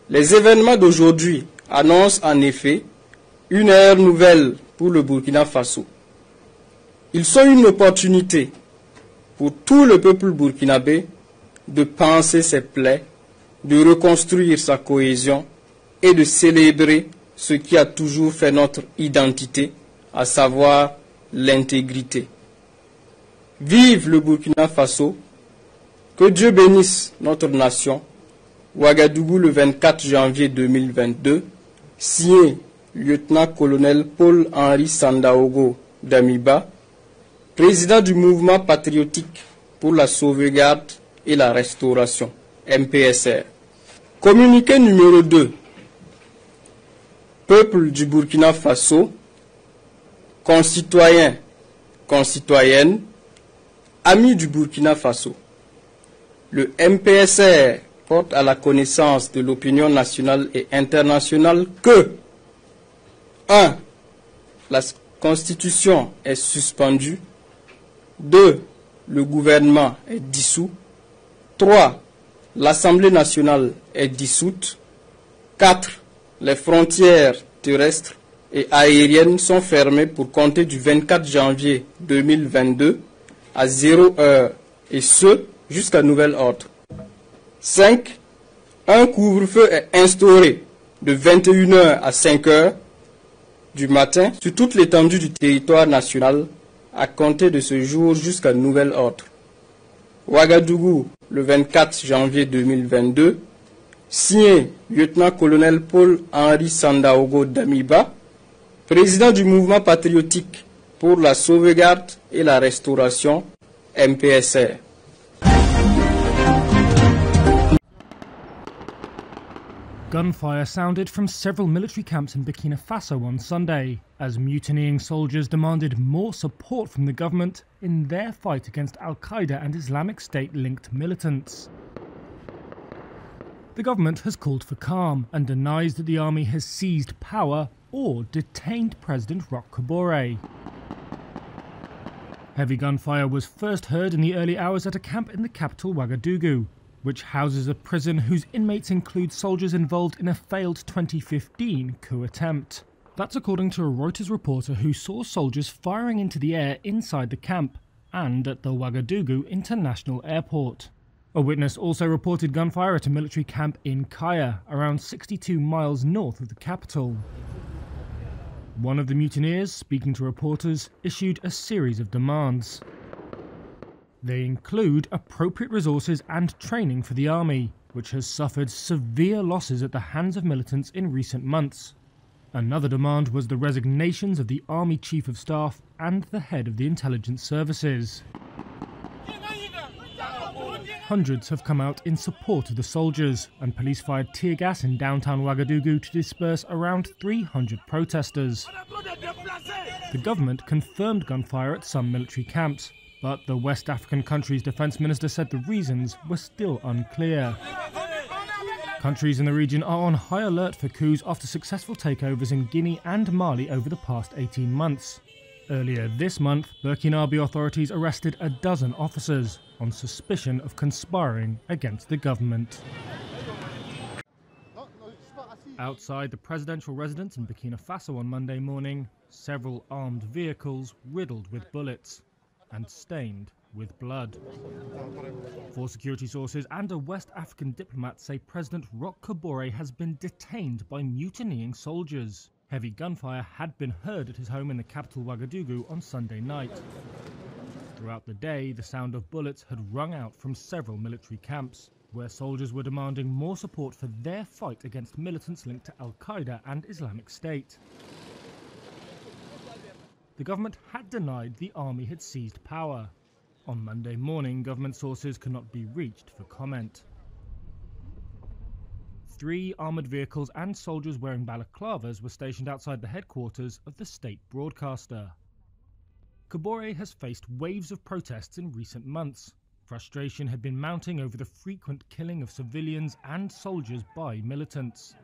Les événements d'aujourd'hui annoncent en effet une ère nouvelle pour le Burkina Faso. Ils sont une opportunité pour tout le peuple burkinabé de panser ses plaies, de reconstruire sa cohésion et de célébrer ce qui a toujours fait notre identité, à savoir l'intégrité. Vive le Burkina Faso, que Dieu bénisse notre nation. Ouagadougou le 24 janvier 2022, signé lieutenant-colonel Paul-Henri Sandaogo Damiba, président du mouvement patriotique pour la sauvegarde et la restauration, MPSR. Communiqué numéro 2. Peuple du Burkina Faso, concitoyens, concitoyennes, amis du Burkina Faso. Le MPSR porte à la connaissance de l'opinion nationale et internationale que 1. La Constitution est suspendue. 2. Le gouvernement est dissous. 3. L'Assemblée nationale est dissoute. 4. Les frontières terrestres et aériennes sont fermées pour compter du 24 janvier 2022 à 0 heure, et ce, jusqu'à nouvel ordre. 5. Un couvre-feu est instauré de 21h à 5h du matin sur toute l'étendue du territoire national à compter de ce jour jusqu'à nouvel ordre. Ouagadougou, le 24 janvier 2022, signé lieutenant-colonel Paul-Henri Sandaogo Damiba, président du mouvement patriotique pour la sauvegarde et la restauration, MPSR. Gunfire sounded from several military camps in Burkina Faso on Sunday, as mutinying soldiers demanded more support from the government in their fight against Al-Qaeda and Islamic State-linked militants. The government has called for calm and denies that the army has seized power or detained President Roch Kabore. Heavy gunfire was first heard in the early hours at a camp in the capital Ouagadougou, which houses a prison whose inmates include soldiers involved in a failed 2015 coup attempt. That's according to a Reuters reporter who saw soldiers firing into the air inside the camp and at the Ouagadougou International Airport. A witness also reported gunfire at a military camp in Kaya, around 62 miles north of the capital. One of the mutineers, speaking to reporters, issued a series of demands. They include appropriate resources and training for the army, which has suffered severe losses at the hands of militants in recent months. Another demand was the resignations of the Army Chief of Staff and the head of the intelligence services. Hundreds have come out in support of the soldiers, and police fired tear gas in downtown Ouagadougou to disperse around 300 protesters. The government confirmed gunfire at some military camps, but the West African country's defence minister said the reasons were still unclear. Countries in the region are on high alert for coups after successful takeovers in Guinea and Mali over the past 18 months. Earlier this month, Burkinabe authorities arrested a dozen officers on suspicion of conspiring against the government. Outside the presidential residence in Burkina Faso on Monday morning, several armed vehicles riddled with bullets and stained with blood. 4 security sources and a West African diplomat say President Roch Kabore has been detained by mutinying soldiers. Heavy gunfire had been heard at his home in the capital Ouagadougou on Sunday night. Throughout the day, the sound of bullets had rung out from several military camps, where soldiers were demanding more support for their fight against militants linked to Al-Qaeda and Islamic State. The government had denied the army had seized power. On Monday morning, government sources could not be reached for comment. 3 armoured vehicles and soldiers wearing balaclavas were stationed outside the headquarters of the state broadcaster. Kabore has faced waves of protests in recent months. Frustration had been mounting over the frequent killing of civilians and soldiers by militants.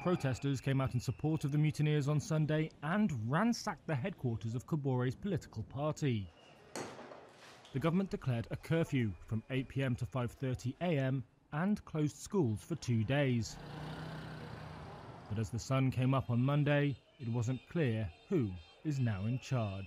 Protesters came out in support of the mutineers on Sunday and ransacked the headquarters of Kabore's political party. The government declared a curfew from 8 p.m. to 5:30 a.m. and closed schools for 2 days. But as the sun came up on Monday, it wasn't clear who is now in charge.